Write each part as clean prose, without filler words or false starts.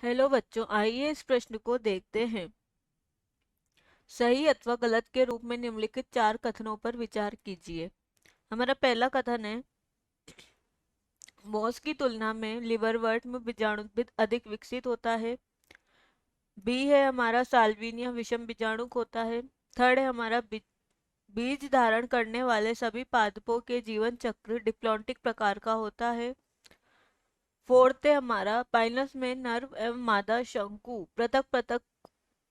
Hello बच्चों, आइए इस प्रश्न को देखते हैं। सही अथवा गलत के रूप में निम्नलिखित 4 कथनों पर विचार कीजिए। हमारा पहला कथन है, मॉस की तुलना में लिवरवर्ट में बीजाणुविद अधिक विकसित होता है। बी है हमारा, साल्विनिया विषम बीजाणुक होता है। थर्ड है हमारा, बीज धारण करने वाले सभी पादपों के जीवन चक्र डिप्लॉन्टिक प्रकार का होता है। फोर्थ है हमारा, पाइनस में नर एवं मादा शंकु पृथक पृथक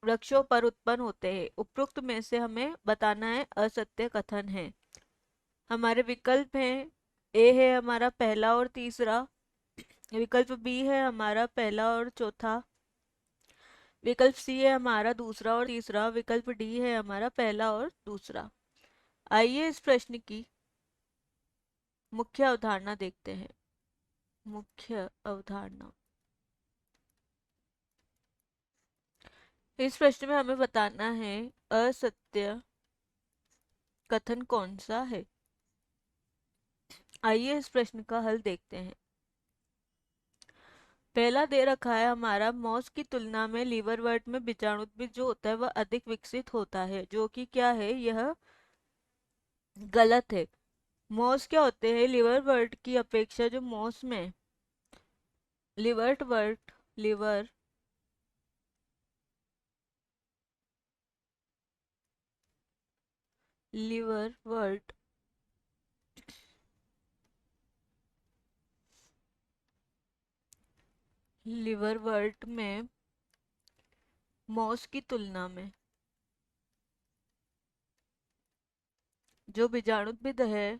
वृक्षों पर उत्पन्न होते हैं। उपरोक्त में से हमें बताना है असत्य कथन है। हमारे विकल्प हैं, ए है हमारा पहला और तीसरा, विकल्प बी है हमारा पहला और चौथा, विकल्प सी है हमारा दूसरा और तीसरा, विकल्प डी है हमारा पहला और दूसरा। आइए इस प्रश्न की मुख्य अवधारणा देखते हैं। मुख्य अवधारणा, इस प्रश्न में हमें बताना है असत्य कथन कौन सा है। आइए इस प्रश्न का हल देखते हैं। पहला दे रखा है हमारा, मॉस की तुलना में लिवरवर्ट में बीजाणुद्भिद जो होता है वह अधिक विकसित होता है, जो कि क्या है, यह गलत है। मॉस क्या होते हैं, लिवरवर्ट की अपेक्षा जो मॉस में लिवर्टवर्ट लिवर लिवरवर्ट लिवरवर्ट में मॉस की तुलना में जो बीजाणुद्भिद है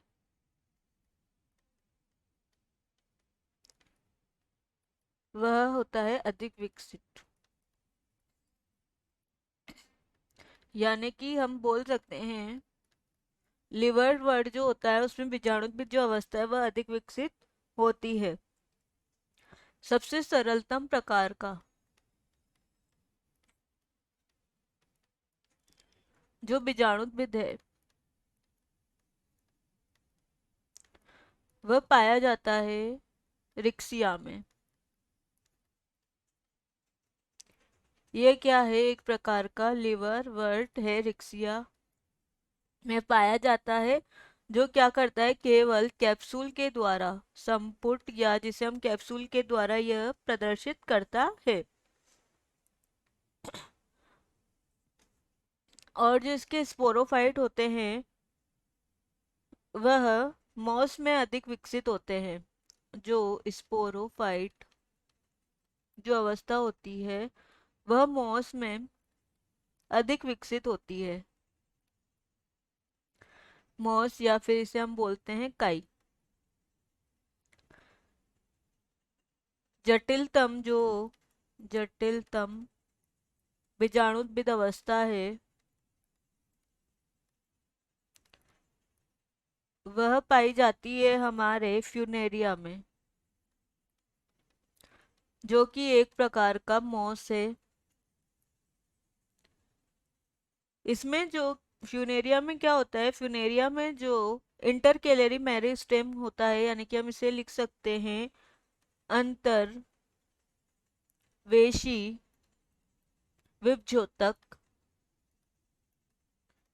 वह होता है अधिक विकसित। यानी कि हम बोल सकते हैं लिवरवर्ट जो होता है उसमें बीजाणुद्भिद जो अवस्था है वह अधिक विकसित होती है। सबसे सरलतम प्रकार का जो बीजाणुद्भिद है वह पाया जाता है रिक्सिया में। ये क्या है, एक प्रकार का लिवरवर्ट है, रिक्सिया में पाया जाता है, जो क्या करता है, केवल कैप्सूल के द्वारा संपुट या जिसे हम कैप्सूल के द्वारा यह प्रदर्शित करता है। और जो इसके स्पोरोफाइट होते हैं वह मॉस में अधिक विकसित होते हैं। जो स्पोरोफाइट जो अवस्था होती है वह मॉस में अधिक विकसित होती है। मॉस या फिर इसे हम बोलते हैं काई। जटिलतम जो जटिलतम बीजाणुद्भिद अवस्था है वह पाई जाती है हमारे फ्यूनेरिया में, जो कि एक प्रकार का मॉस है। इसमें जो फ्यूनेरिया में क्या होता है, फ्यूनेरिया में जो इंटरकेलरी मेरिस्टेम होता है, यानी कि हम इसे लिख सकते हैं अंतर वेशी विभज्योतक,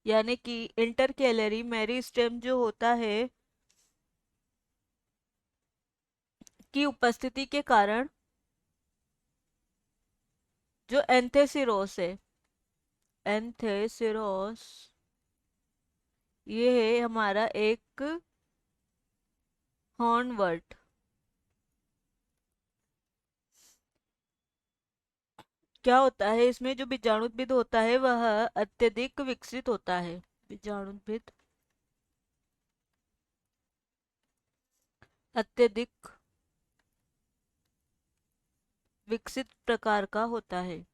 यानी कि इंटरकेलरी मेरिस्टेम जो होता है की उपस्थिति के कारण जो एंथेसिरोस है, एंथेसिरोस ये है हमारा एक हॉर्नवर्ट। क्या होता है, इसमें जो बीजाणुद्भिद होता है वह अत्यधिक विकसित होता है। बीजाणुद्भिद अत्यधिक विकसित प्रकार का होता है।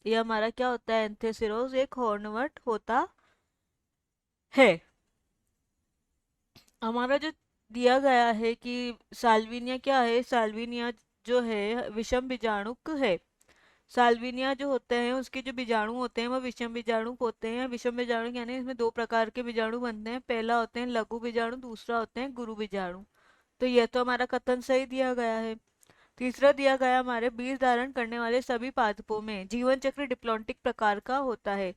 ये हमारा क्या होता है, एंथेसिरोस एक हॉर्नवर्ट होता है। हमारा जो दिया गया है कि साल्विनिया क्या है, साल्विनिया जो है विषम बीजाणुक है। साल्विनिया जो होते हैं उसके जो बीजाणु होते हैं वह विषम बीजाणु होते हैं। विषम बीजाणु यानी इसमें दो प्रकार के बीजाणु बनते हैं, पहला होते हैं लघु बीजाणु, दूसरा होते हैं गुरु बीजाणु। तो यह तो हमारा कथन सही दिया गया है। तीसरा दिया गया हमारे बीज धारण करने वाले सभी पादपों में जीवन चक्र डिप्लॉन्टिक प्रकार का होता है।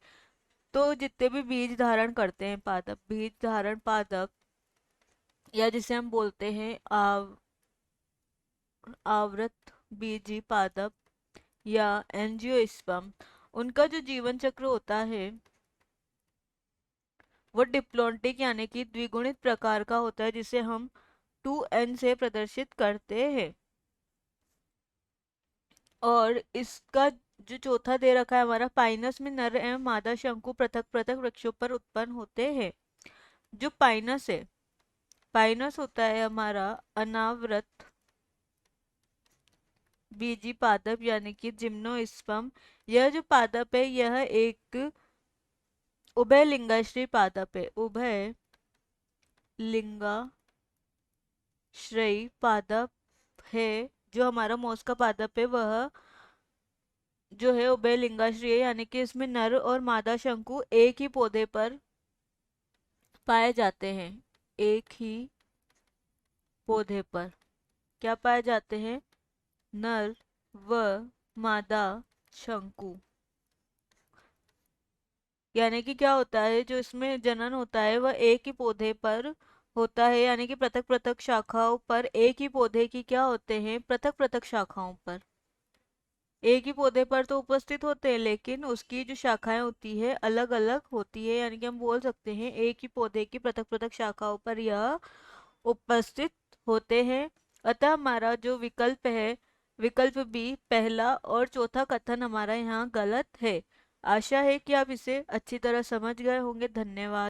तो जितने भी बीज धारण करते हैं पादप, बीज धारण पादप या जिसे हम बोलते हैं आवृत बीजी पादप या एंजियोस्पर्म, उनका जो जीवन चक्र होता है वो डिप्लॉन्टिक यानी कि द्विगुणित प्रकार का होता है, जिसे हम 2n से प्रदर्शित करते हैं। और इसका जो चौथा दे रखा है हमारा, पाइनस में नर एवं मादा शंकु पृथक पृथक वृक्षों पर उत्पन्न होते हैं। जो पाइनस है, पाइनस होता है हमारा अनावृत बीजी पादप यानी कि जिम्नोस्पर्म। यह जो पादप है यह एक उभय लिंगाश्रयी पादप है। उभय लिंगाश्रयी पादप है। जो हमारा मौस का पादप है वह जो है उभय लिंगाश्रयी, यानी कि इसमें नर और मादा शंकु एक ही पौधे पर पाए जाते हैं। एक ही पौधे पर क्या पाए जाते हैं? नर व मादा शंकु। यानी कि क्या होता है, जो इसमें जनन होता है वह एक ही पौधे पर होता है, यानी कि पृथक पृथक शाखाओं पर। एक ही पौधे की क्या होते हैं? पृथक पृथक शाखाओं पर। एक ही पौधे पर तो उपस्थित होते हैं लेकिन उसकी जो शाखाएं होती है अलग अलग होती है, यानी कि हम बोल सकते हैं एक ही पौधे की पृथक पृथक शाखाओं पर यह उपस्थित होते हैं। अतः हमारा जो विकल्प है, विकल्प बी, पहला और चौथा कथन हमारा यहाँ गलत है। आशा है कि आप इसे अच्छी तरह समझ गए होंगे। धन्यवाद।